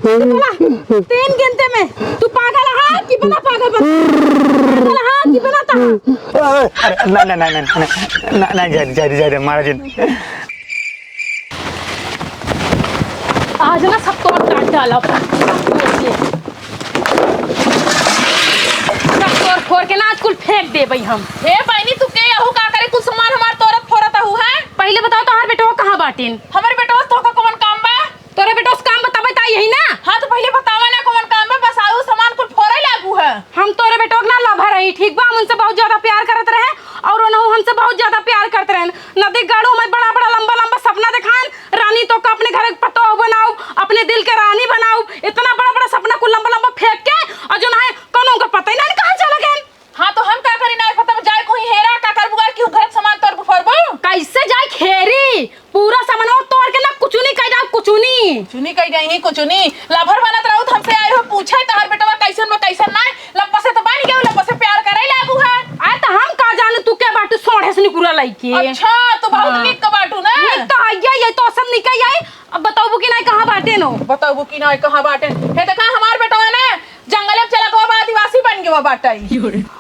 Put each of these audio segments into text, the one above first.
तीन गिनते में तू पागल है कि बना पागल है कि बना था। अरे ना ना ना ना ना ना जा महाराज आज ना सब तोड़ काट डाला सब फोड़ के ना कुल फेंक दे भाई हम। हे बहनी तू के यहू का करे कुछ सामान हमार तोरत फोरत हु है। पहले बताओ तो हर बेटो कहाँ बाटिन? हमर बेटवा तो का कौन काम बा? तोरे बेटो काम बतावे ता यही ना। हां तो पहले बतावा ना कौन काम बा, बस आऊ सामान कुल फोड़े लागू है। हम तोरे बेटो ना लभा रही ठीक बा, हम उनसे बहुत ज्यादा प्यार करत रहे और उन्होंने हमसे बहुत ज्यादा प्यार करते रहे। नदी गाड़ू में बड़ा बड़ा लंबा लंबा सपना दिखाएं रानी तो का अपने घर पतो बनाओ, अपने दिल के रानी बनाओ। इतना बड़ा बड़ा सपना को लंबा लंबा फेंक के और जो ना है कोनो का पता ही ना कहां चला गए। हां तो हम का करी ना पता में जाए कोई हेरा का कर बुगा क्यों घर सामान तोड़ को फोड़बो? कैसे जाए खेरी पूरा सामान तोड़ के ना कुछ नहीं कह जाओ चुनी कह जाई कुछ नहीं लभर बनत रहू हमसे आए हो पूछे तहर बेटवा कैसन में कैसन ना लंबा से तो बन गयो, लंबा से प्यार करे लागू है। आ तो हम का जाने तू के बाटू सोढ़े से निकुरा लईके। अच्छा तो बहुत निक का बाटू ना। निक तो आइया ये तो सब निकल आई। अब बताओ कि नहीं कहां बाटे नो? बताओ कि नहीं कहां बाटे? हे देखा हमार बेटवा ना जंगल में चला गवा आदिवासी बन गया बाटाई।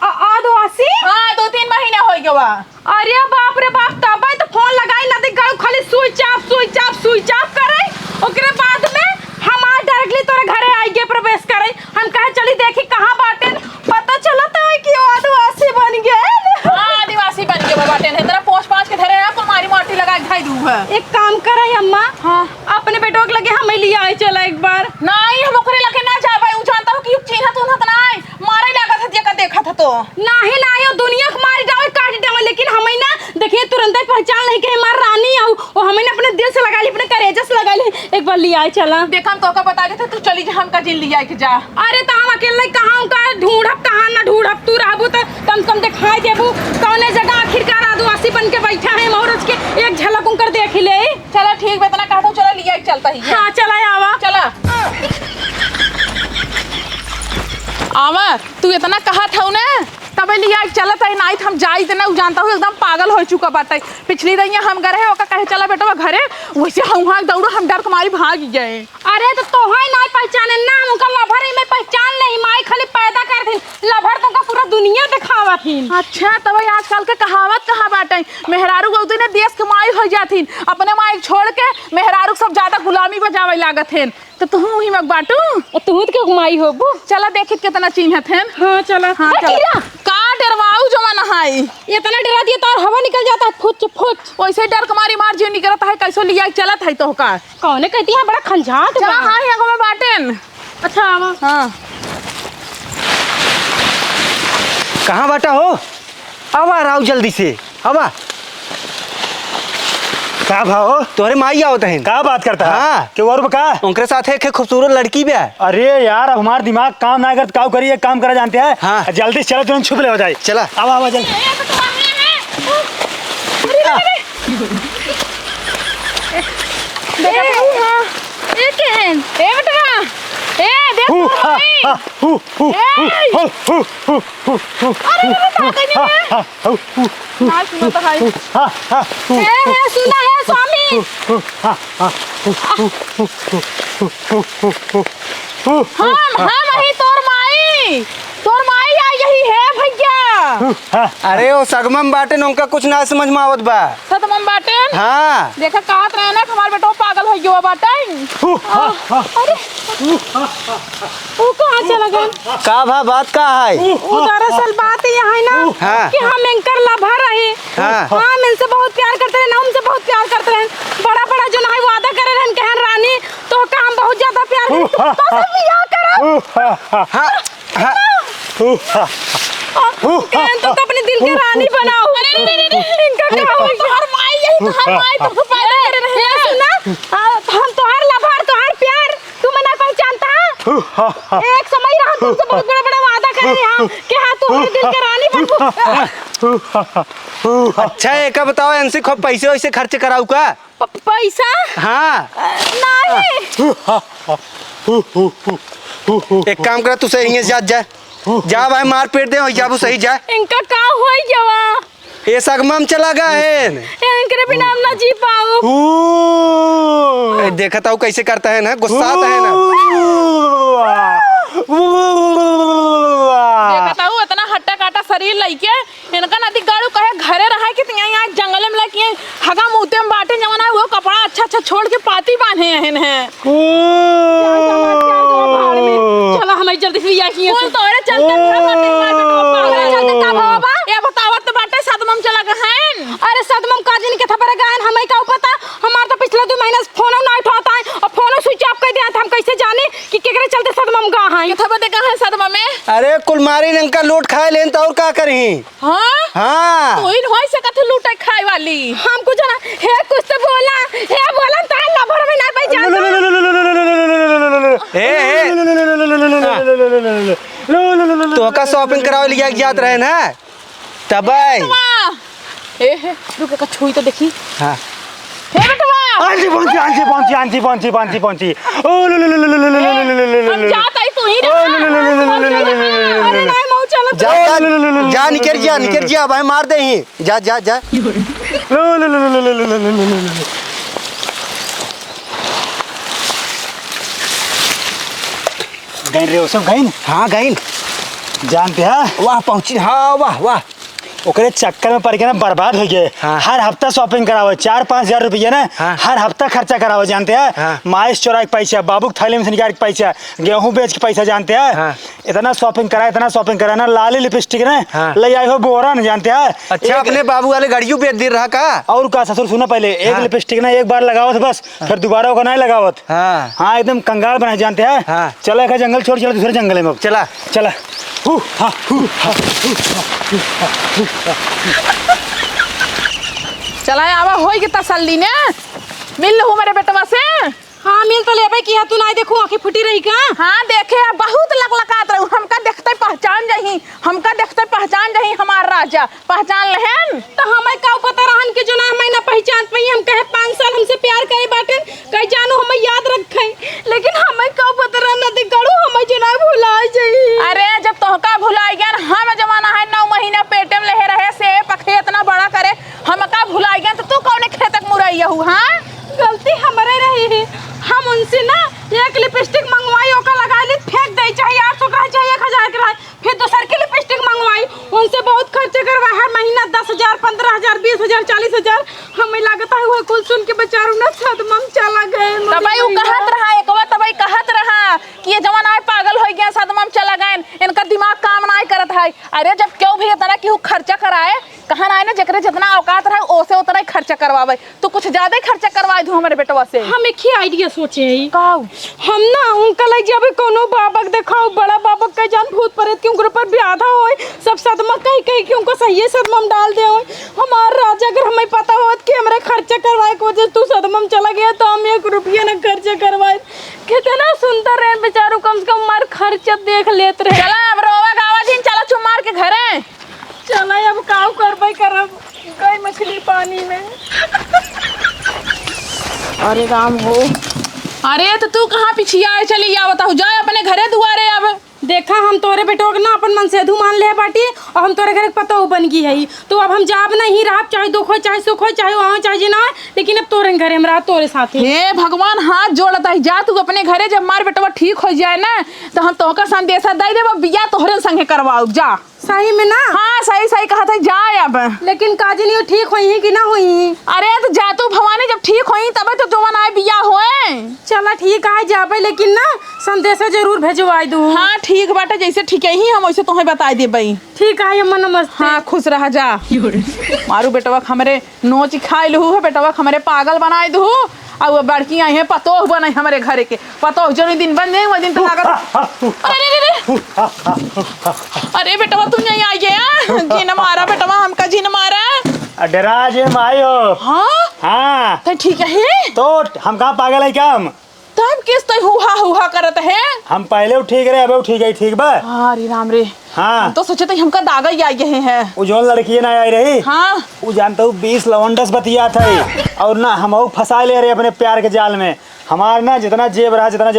आदिवासी? हां 2-3 महीने हो गया। अरे बाप रे बाप, तब तो फोन लगाई ना दे गाड़ू खाली स्विच ऑफ करे। ओकरे बाद में हम आ डायरेक्टली तोरे घरे आई के प्रवेश करे। हम कहे चली देखी कहां बाटे, पता चलता है कि आदिवासी बन गए। हां आदिवासी बन गया बाटे है तेरा पोछ पाछ के धरे ना कुमारी माटी लगा खाई दू है। एक काम करे अम्मा, हां अपने बेटो के लगे हमें लिया आए चला एक बार। नहीं हम ओकरे लगे ना जा भाई, उ जानता हूं कि चिन्हत उन्हत नहीं मारे लागत है जेका देखत है तो नहीं वो दुनिया को मार डाल काट डाल, लेकिन हमें ना देखिए तुरंत ही पहचान नहीं कि हमार रानी है और हमें ना अपने दिल से लगा ली, अपने करेजा से लगा ली। एक बार लिया आए चला। देख हम तो का बता देते तू चली जा हम का जिन लिया के जा। अरे तो हम अकेले कहां का ढूंढब कहां ना ढूंढब, तू रहबू तो कम कम दिखाई देबू कौने जगह आखिरकार आदिवासी बन के बैठा है और उसके एक झलक उनकर देख ले। चला ठीक बेतना कहता हूं चला लिया चलता ही। हां चला आवा चला आवा तू इतना कहा था ना तबे लिया चलत है नहीं हम जाई देना उ जानता हूं एकदम पागल हो चुका बाटे। पिछली दैया हम गए ओका कहे चला बेटवा घरे वैसे हम वहां दौड़ो हम डर के मारी भाग गए। अरे तो तोहाई नहीं पहचाने ना उनका लभर में पहचान नहीं, माई खाली पैदा कर थी लभर तो का पूरा दुनिया दिखावा थी। अच्छा तब आजकल के कहावत कहा बाटे मेहरारू गौती ने देश के माई हो जाथिन अपने माई छोड़ के मेहरारू सब ज्यादा गुलामी बजावे लागत हैं तो तू ही मग बाटू तू के माई होबू। चला देखित कितना चिन्हत हैं। हां चला। हां चला का डरवाऊ जमाना है इतना डरा दिया तो हवा निकल जाता है फुच फुच वैसे डर कुमारी मार जो निकलता है कैसे लिया चलत है तो का कौन कहती है बड़ा खंजाट चला। हां यहाँ में बाटेन। अच्छा आवा। हां कहाँ बाटा हो? आवा राव जल्दी से आवा। का भाव तोरे माई आवत है का बात करता है? हाँ। कि और का उनके साथ एक खूबसूरत लड़की भी है। अरे यार अब हमारा दिमाग काम ना करता काव करिए काम करा जानते हैं। हाँ। जल्दी चलो तुरंत छुप ले हो जाए। चला आवा आवा जल्दी। सुना है स्वामी। तोर माई आई यही है भैया। अरे वो सगमम बाटे उनका कुछ ना समझ में आवत बा। सतमम बाटेन हाँ देखा कहत रहे ना हमार बेटो पागल हो गयो बाटेन। अरे वो कहाँ चला गया? का भा बात का है? वो दरअसल बात यहाँ है ना हाँ। कि हम इनकर लभा रहे। हाँ। हम इनसे बहुत प्यार करते रहे ना उनसे बहुत प्यार करते रहे। बड़ा बड़ा जो ना वादा करे रहे कहन रानी तो का हम बहुत ज्यादा प्यार करते तो बियाह करो। हाँ कहन तो अपने दिल के रानी बनाओ। इनका क्या हो गया? हर माई यही हर माई तो पैदा करे रहे सुना हम तोहार लभार तोहार प्यार तू मना पहचानता। एक समय रहा तुमसे बहुत बड़ा बड़ा वादा कर रहा कि हाँ तू मेरे दिल के रानी बनू। अच्छा एक बताओ इनसे खूब पैसे वैसे खर्च कराऊ का? पैसा? हाँ नहीं। एक काम करा तू सही जा जा भाई मार पेट दे जा सही जा। इनका का हो गया? ये सगमम चला गया है। इनके बिना हम ना जी पाऊं। देखता हूँ कैसे करता है ना, गुस्सा आता है ना। देखता हूँ इतना हट्टा काटा शरीर लइके इनका नदी गाड़ू कहे घरे रहा कि यहाँ जंगल में लगे हगा मुँहते में बाटे जमाना है वो कपड़ा अच्छा अच्छा छोड़ के पाती बांधे हैं। चलो हमें जल्दी से यही कौन तोरे चलते ये बतावत बाटे सदमम चला गहन। अरे सदमम काजिन के थपरे गहन हमें का पता। हमार तो पिछले 2 महीने से फोन ना उठाता है और फोन स्विच ऑफ कर दिया था। हम कैसे जाने कि केकरे चलते सदमम गहन है। ये थपरे गहन सदमम में। अरे कुलमारी ने का लूट खाए लेन तो और का करी। हां हाँ तो इन होई से कथे लूटे खाए वाली हमको जाना है कुछ तो बोला है बोला ता लभर में ना पहचान। तो का शॉपिंग करावे लिया जात रहे ना तब ए रुक का छुई तो देखी। हाँ हे बेटवा आंटी पहुंची ओ हम जात आई तू ही अरे नहीं मऊ चलो जा निकर जा भाई मार दे ही जा गइन रे सब गइन। हाँ गई जानते हैं वाह पहुंची। हाँ वाह ओकरे चक्कर में पड़ के ना बर्बाद हो गए। हाँ। हर हफ्ता शॉपिंग करावे 4-5 हजार रुपये ना। हाँ। हर हफ्ता खर्चा करावे जानते हैं। हाँ। माइस चोरा के पैसा, बाबू के थैले में से निकाल के पैसा, गेहूं बेच के पैसा जानते हैं। हाँ। इतना शॉपिंग करा ना लाली लिपस्टिक ने हाँ। ले आई हो बोरा न जानते हैं। अच्छा अपने बाबू वाले गाड़ियों बेच दे रहा का। और का ससुर सुना पहले एक हाँ। लिपस्टिक ना एक बार लगावत बस फिर दोबारा को नहीं लगावत। हाँ हाँ एकदम कंगाल बना जानते हैं। हाँ। चला एक जंगल छोड़ चला दूसरे जंगल में चला चला चला आवा होई के तसल्ली ने मिल लहू मेरे बेटवा से। हाँ मिल तो लेबे की तू नहीं देखू आंखें फुटी रही का। हाँ देखे बहुत लकलकात रहू हमका देखते पहचान जही हमार राजा पहचान लहन। तो हमें का पता रहन के जो ना हमें ना पहचान पाई। हम कहे 5 साल हमसे प्यार करे बाटे कहीं जानू हमें याद रखे लेकिन हमें का पता रहन नदी गड़ू हमें जो ना भुला जाई। अरे जब तोहका भुलाई गया हम जमाना है 9 महीना पेटे में लहे रहे से पखे इतना बड़ा करे हमका भुलाई गया तो तू कौन खेतक मुरैया हूँ। हाँ गलती हमारे रही है। हम उनसे ना एक लिपस्टिक मंगवाई ओका लगा ली फेंक दे चाहे 800 का चाहे 1000 का फिर दूसर की लिपस्टिक मंगवाई उनसे बहुत खर्चे करवा हर महीना 10,000 15,000 20,000 40,000 हमें लगता है वो कुल सुन के बेचारू ना सदमम चला गए। तबई उ कहत रहा एकवा तबई कहत रहा कि ये जमाना है पागल हो गया सदमम चला गए इनका दिमाग काम नहीं करत है। अरे जब क्यों भी इतना कि खर्चा कराए कहा ना ना जकरे जितना औकात रहे ओसे उतना ही खर्चा करवावे तो कुछ ज्यादा ही खर्चा करवाए दू हमारे बेटवा से। हम एक ही आइडिया सोचे हैं काऊ हम ना उनका लग जब कोनो बाबक देखाओ बड़ा बाबक का जान भूत प्रेत के उनके ऊपर ब्याधा होए सब सदमा कहीं कहीं कि उनको सही सदमा में डाल दे होए। हमार राजा अगर हमें पता होत कि हमरा खर्चा करवाए के वजह तू सदमा में चला गया तो हम 1 रुपया ना खर्चा करवाए। कितना सुंदर रहे बेचारू कम से कम मार खर्चा देख लेते रहे। चला अब रोवा गावा दिन चला चुमार के घरे चला अब काम करबे करब गई मछली पानी में। अरे राम हो अरे तो तू कहाँ पिछिया है चली या बताओ जाए अपने घरे दुआरे। अब देखा हम तोरे बेटो के ना अपन मन से मान ले बाटी और हम तोरे घर के पतो बन गई है तो अब हम जाब नहीं रहा चाहे दुख हो चाहे सुख हो चाहे वहाँ चाहे ना लेकिन अब तोरे घरे में रहा तोरे साथ। हे भगवान हाथ जोड़ता है जा तू अपने घरे जब मार बेटवा ठीक हो जाए ना तो हम तोहका संदेशा दे देब बिया तोहरे संगे करवाओ जा। सही में ना। हाँ सही कहा था जा अब लेकिन काजनी ठीक हुई है कि ना हुई। अरे तो जा तू भवानी जब ठीक हुई तब तो जवान आए बिया होए। चला ठीक है जाबे लेकिन ना संदेशा जरूर भेजवाई दू। हाँ ठीक बाटे जैसे ठीक ही हम वैसे तुम्हें बता दे भाई। ठीक है अम्मा नमस्ते। हाँ खुश रह जा मारू बेटवा हमरे नोच खाए लहू है बेटवा हमरे पागल बनाए दू और बड़की आई है पतोह बने हमारे घरे के पतोह जो दिन बन जाए वो दिन तो लागत। अरे बेटवा तू नहीं आई है जिन मारा बेटवा हमका जिन मारा डरा जे मायो। हाँ हाँ तो ठीक है तो हम कहाँ पागल है क्या हम तब किस तो हुआ करत है। हम पहले ठीक रहे अब ठीक है ठीक बा। अरे राम रे हाँ तो सोचे तो हमका दागा ही आई है। वो जो लड़की ना आई रही हाँ वो जानता हूँ 20 लवंडस बतिया था और ना हम फंसा ले रहे अपने प्यार के जाल में हमार ना जितना जेब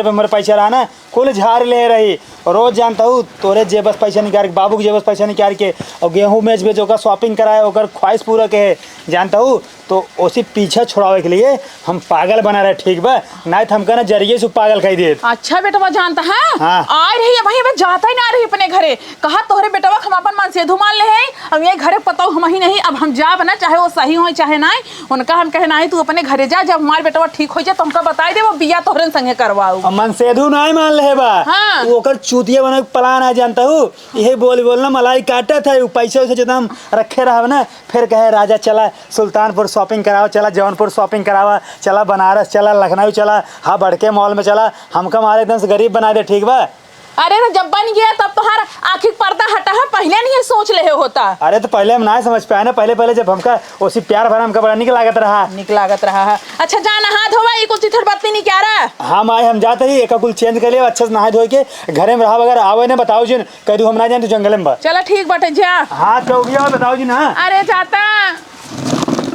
हमारे पैसा रहा ना कुल झाड़ ले रही। और रोज जानता हूँ तोरे जेबस पैसा निकाल के, बाबू के जेबस पैसा निकाल के और गेहूँ बेच बेच ओकर शॉपिंग कराए, ओकर ख्वाहिश पूरा के जानता हूँ। तो उसी पीछे छुड़ावे के लिए हम पागल बना रहे, ठीक बा? नहीं तो हमका ना जरिए से पागल कही दे। अच्छा बेटवा जानता है हाँ। आ रही है भाई, जाता ही ना रही अपने घरे। कहा तोहरे बेटवा हम अपन मन से धुमान ले हैं, हम ये घरे पता हम ही नहीं। अब हम जाब ना, चाहे वो सही हो चाहे नहीं, उनका हम कहे नहीं तू अपने घरे जा, जब हमारे बेटवा ठीक हो जाए तो हमका बताई दे, वो बिया तोहरे संगे करवाऊ। मन सेधु नहीं मान ले बा। हाँ। वो ओकर चूतिया बना प्लान है जानता हूँ। यही बोलना मलाई काटा था, पैसे वैसे जितना हम रखे रहा ना, फिर कहे राजा चला सुल्तानपुर शॉपिंग करावा, चला जौनपुर शॉपिंग करावा, चला बनारस, चला लखनऊ, चला हाँ बड़के मॉल में चला। हमका मारे एकदम से गरीब बना दे, ठीक बा? अरे तो जब बन गया तब तो हर आखिर पर्दा हटा है, पहले नहीं ये सोच ले होता। अरे तो पहले हम ना समझ पाए ना, पहले जब हमका उसी प्यार भरा हमका बड़ा निक लागत रहा। निकलागत रहा है। अच्छा जा नहा धोवा, ये कुछ इधर बात नहीं क्या रहा। हम आए, हम जाते ही एक कुल चेंज कर लिया, अच्छे से नहा धो के घरे में रहा वगैरह आवे ने बताओ जी, कह दू हम ना जाए तो जंगल में बा। चलो ठीक बाटे जा। हाँ चौकिया बताओ जी ना। अरे जाता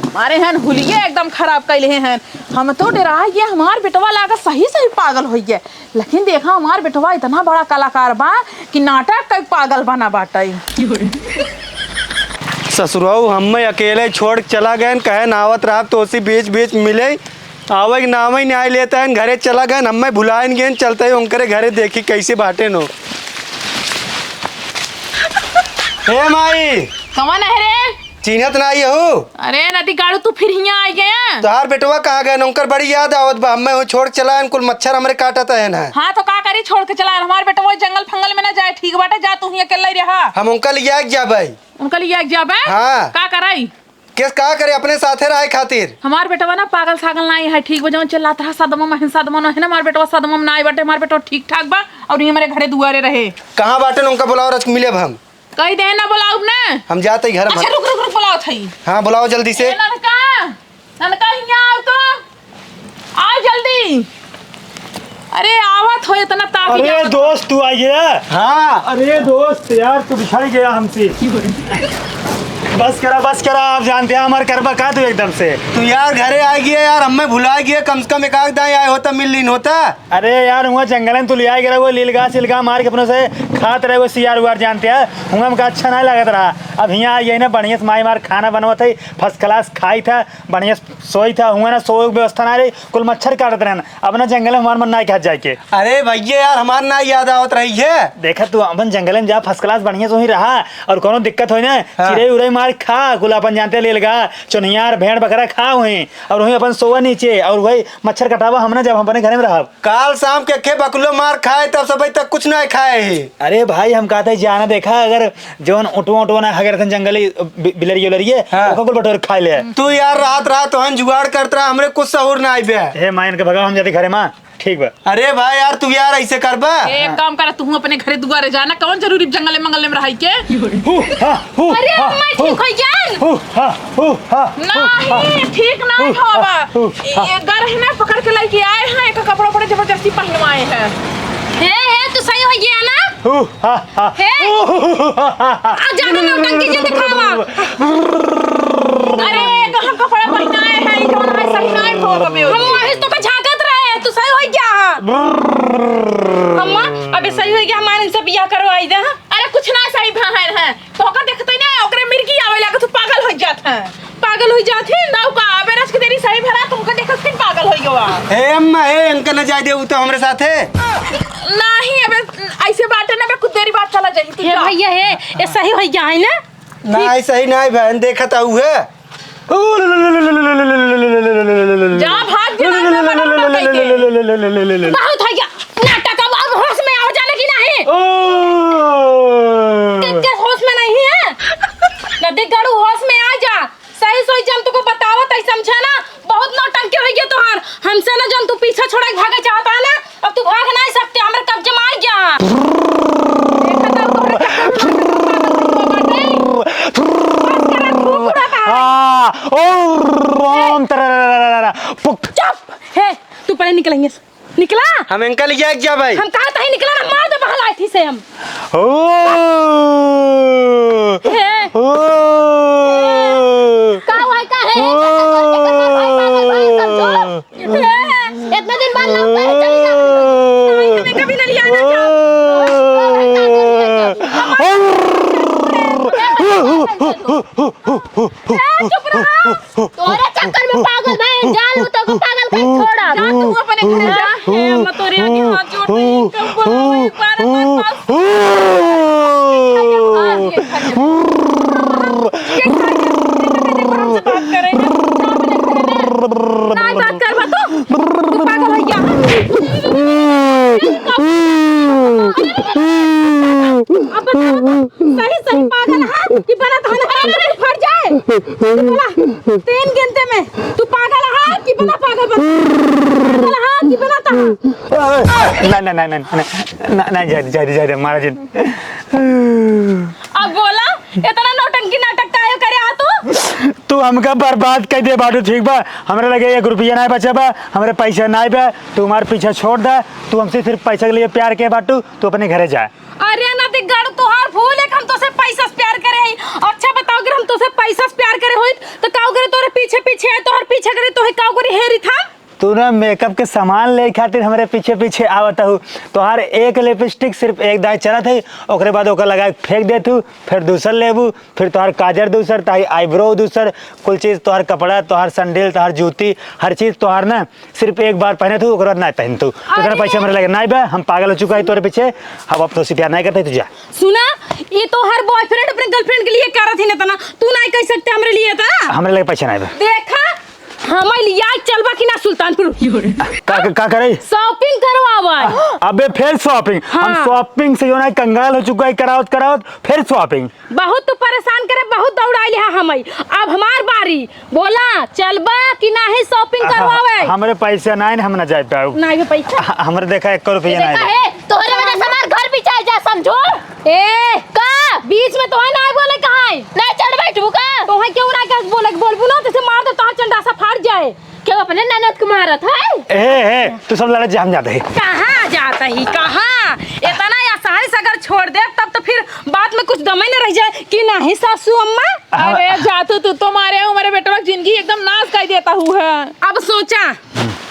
मारे हैं हुलिये एकदम खराब कैले हैं। हम तो डरा गया हमार बेटवा लागा सही पागल हो गया, लेकिन देखा हमार बेटवा इतना बड़ा कलाकार बा कि नाटक का पागल बना बाटे। ससुराऊ हमें अकेले छोड़ के चला गए, कहे नावत रहा तो उसी बीच बीच मिले आवे नाम ही नहीं लेता है, घरे चला गए हमें भुलाए गए, चलते ही उनके घरे देखी कैसे बाटे नो। हे माई कौन है रे? चिन्हत ना आई हो? अरे नदी गाड़ू तू फिर यहाँ आ गया। तोहार बेटवा कहाँ गए? उनकर बड़ी याद आवत बा, हमें वो छोड़ चला कुल मच्छर हमरे काटत है ना। हाँ तो का करी, छोड़ के चला हमारे बेटा वो जंगल फंगल में ना जाए, ठीक बाटे जा तू ही अकेला ही रहा। हम उनका लिया जा भाई, उनका लिए जाबे। हाँ। का कराई किस का करे अपने साथे रहे खातिर? हमार बेटवा ना पागल सागल नहीं है, ठीक बजाओ चिल्लाता है सदमा में सदमा है ना, हमार बेटवा सदमा में नहीं बाटे, हमार बेटवा ठीक ठाक बा और ये हमारे घरे दुआरे रहे। कहाँ बाटे उनका बुलाओ, रच मिले हम कही दे ना बुलाऊ ना। हम जाते घर। अच्छा रुक रुक रुक बुलाओ थई। हाँ बुलाओ जल्दी से। ननका ननका यहाँ आओ तो आओ जल्दी। अरे आवत हो इतना ताकि। अरे दोस्त तू आ गया? हाँ। अरे दोस्त यार तू बिछड़ गया हमसे। बस करा आप जानते हैं हमारे करबा का तू एकदम से। तू यार घरे आ गया यार, हमें भुला गया, कम से कम एक आध दाएं आए होता मिल लीन होता। अरे यार हुआ जंगल में तू लिया गिरा वो लीलगा सिलगा मार के अपनों से खात रहे वो सियार उगार जानते हैं, हुआ हमका अच्छा नहीं लगत रहा। अब यहाँ यही ना बढ़िया से माई मार खाना बनवा था, फर्स्ट क्लास खाई था, बढ़िया सोई था, हुआ ना सोए व्यवस्था ना रही, कुल मच्छर काटते रहना। अब ना जंगल में हमारा मन ना खा जाए के। अरे भैया यार हमार ना याद आवत रही है। देखा तू अपन जंगल में जा फर्स्ट क्लास बढ़िया से ही रहा, और कोनो दिक्कत हो ना हाँ। चिड़ै उड़ै मार खा, कुल अपन जानते लेलगा चुनियार भेड़ बकरा खा हुए, और वही अपन सोवा नीचे और वही मच्छर कटावा हमने जब हम अपने घर में रहा। काल शाम के खे बकलो मार खाए तब सब तक कुछ नहीं खाए ही। अरे भाई हम कहते जाना देखा अगर जौन उठवा ना हगर जंगली बिलरिए उलरिए हाँ। ओकर कुल बटोर खा ले। तू यार रात रात तो जुगाड़ करता रहा, हमरे कुछ सहूर ना आइबे। हे मायन के भगा हम जाते घरे मां, ठीक बा। अरे भाई यार तू यार ऐसे करबा। एक काम कर तू अपने घरे दुआरे जाना, कौन जरूरी जंगल मंगल में रही के। अरे मैं ठीक हो जान। नहीं ठीक नहीं होगा, गरहना पकड़ के लेके आए हैं, एक कपड़ा पड़े जबरदस्ती पहनवाए हैं। हे तू सही हो गया ना? हे आ जाना नौटंकी जल्दी खावा। अरे कहाँ कपड़ा पहनाए हैं, ये जौन है सही नहीं हो कभी। हम वही तो का झांकत रहे, तू सही हो गया। अम्मा अबे सही हो गया, हमारे इनसे बियाह करवाई दे। अरे कुछ ना सही बहन है, तो का देखते ना ओकरे मिर्गी आवे लगा तू पागल हो जात है। पागल हो जाती नाउ का आवे रस के तेरी सही भरा तुमको देखत फिर पागल हो गया। हे अम्मा हे अंकल न जाए दे तो हमरे साथे। नहीं अबे ऐसे बात है ना, कुछ देरी बात चला जाई तू। हे भैया हे ये सही हो गया है ना? नहीं सही नहीं बहन, देखत आऊ है। जा भाग जा बहुत हो गया नाटक, अब होश में आ जाने की नहीं। के होश में नहीं है नदी गाड़ू, होश में आ जा। सही सोई जम तुको बतावत है, समझा ना? बहुत नौटंकी हो गया तोहार हमसे ना, जम तू पीछे छोड़ के भागे चाहता है ना, अब तू भाग नहीं सकते, हमरे कब्जे में आ गया। चुप हे तू पहले निकलेंगे, निकला। हम अंकल लिया जा भाई। हम कहा था ही निकला ना, मार दे बहला थी से हम। हे का है इतने दिन बाद तोरे चक्कर में पागल भाई जाल तो को पागल कर छोड़ा जा तू अपने घरे जा। हे मतोरिया की हाथ जोड़ दे कब बोलो एक बार मत पास हमसे बात करे ना बात कर मत तू पागल है क्या अब सही सही पागल है कि बना था ना फट जाए तू बोला 3 गिनते में तू पागल है कि बना पागल है कि बना था ना जा महाराज अब बोला इतना नौटंकी नाटक काहे करे आ तू हमका बर्बाद कर दे बाटू ठीक बा हमरे लगे 1 रुपया नहीं बचा बा हमरे पैसा नहीं बा तू हमारे पीछे छोड़ दे तू हमसे सिर्फ पैसा के लिए प्यार के बाटू तू अपने घरे जा अरे नदी गड़ तोहार फूल है हम तो से पैसा से प्यार करे हई अच्छा बताओ अगर हम तो से पैसा से प्यार करे होई तो काऊ करे तोरे पीछे पीछे है तोहर पीछे करे तोहे काऊ करे हेरी था तू ना मेकअप के सामान ले खातिर हमारे पीछे पीछे आवत हूँ तोहार एक लिपस्टिक सिर्फ एक दाई चलत है ओकरे बाद ओकर लगा के फेंक देतू फिर दूसर लेबू फिर तोहार काजर दूसर ताई आईब्रो दूसर कुल चीज़ तोहार कपड़ा तोहार सैंडल तोहार जूती हर चीज़ तोहार ना सिर्फ एक बार पहने थू ओकर बाद नहीं पहन तू तो पैसे मेरे लगे नहीं बा हम पागल हो चुका है तोरे पीछे अब तो प्यार नहीं करते तू जा सुना ये तो हर बॉयफ्रेंड अपने गर्लफ्रेंड के लिए कर रही ना तू नहीं कह सकते हमरे लिए था हमारे लगे पैसा नहीं बा देखा हमें लिया चलबा कि ना सुल्तानपुर का करे शॉपिंग करवावा अबे फिर शॉपिंग हम शॉपिंग से जो ना कंगाल हो चुका है करावत फिर शॉपिंग बहुत तू परेशान करे बहुत दौड़ाइले है हमें अब हमार बारी बोला चलबा कि नहीं शॉपिंग करवावे हमारे पैसे नहीं हम ना जाए पाऊ नहीं पैसा हमारे देखा 1 रुपया देखा नहीं है तोरे वजह से हमार घर भी चल जा समझो ए का बीच में तो है ना बोले कहां है नहीं चढ़ बैठू का तो है क्यों ना कह बोलबू ना तो मार दे तो चंडासा फाड़ जाए क्यों अपने ननद को मारत है ए तू सब लड़े जा हम जाते हैं कहाँ जाता ही कहाँ इतना आसानी से अगर छोड़ दे तब तो फिर बात में कुछ दम ही न रह जाए कि नहीं सासू अम्मा अरे जातू तू तो मारे हो मेरे बेटवा जिंदगी एकदम नाश कर देता हुआ है। अब सोचा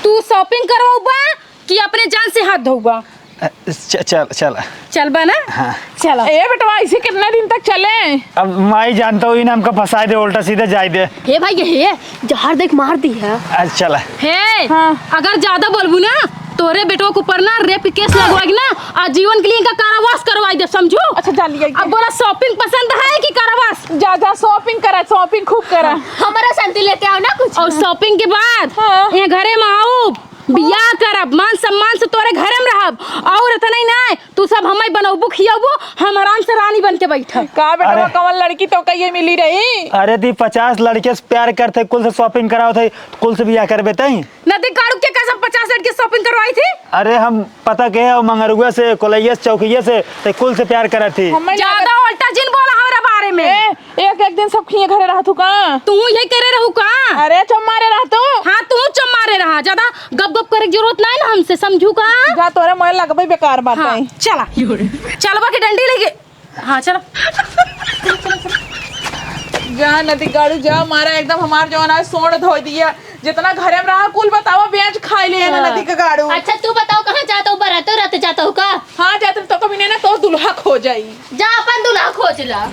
तू शॉपिंग करवाऊबा कि अपने जान से हाथ धोबा चल चलबा ना हाँ। चलो ए बेटवा इसे कितने दिन तक चले अब माई जानता हूँ हमका फंसा दे उल्टा सीधे जाए दे हे भाई ये जहर देख मार दी है चल हे हाँ। अगर ज्यादा बोलबू ना तोरे बेटो को ऊपर ना रेप केस लगवाएगी ना आजीवन के लिए इनका कारावास करवाई दे समझो। अच्छा जा लिया अब बोला शॉपिंग पसंद है कि कारावास? जा शॉपिंग करा शॉपिंग खूब करा। हमारा शांति लेते आओ ना कुछ और शॉपिंग के बाद हाँ। यहाँ घरे में आओ बियाह करब मान सम्मान से तोरे घरे में रहब और इतना ही नहीं तू सब हमें बनौबू खियाबू हम आराम से रानी बन के बैठब। का बेटा अरे। कमल लड़की तो कहीं मिली रही। अरे दी 50 लड़के से प्यार करते कुल से शॉपिंग कराओ थे कुल से बियाह कर बेते नदी काड़ू के कैसे 50 सेट की शॉपिंग करवाई थी? अरे हम पता के है मंगरुआ से कोलैया से चौकिया से ते कुल से प्यार करा थी। ज्यादा उल्टा जिन बोला हमारे बारे में। एक एक दिन सब खिए घरे रहा तू का तू ये करे रहू का? अरे चम्मारे रहा तू। हाँ तू चम्मारे रहा ज्यादा गप गप करे की जरूरत नहीं ना हमसे समझू का? जा तोरे मोए लगबे बेकार बात हाँ, है। चला चलबा की डंडी लेके हाँ चलो जा नदी गाड़ू जा मारा एकदम हमार जवान आज सोड़ धो दिया जितना घरे में रहा कुल बताओ बेच खाई ले ना नदी का गाड़ू। अच्छा तू बताओ कहाँ जाता हूँ बरातो रहते जाता हूँ का? हाँ जाते तो कभी नहीं ना तो दुल्हा खो जाई। जा अपन दूल्हा खोज ला।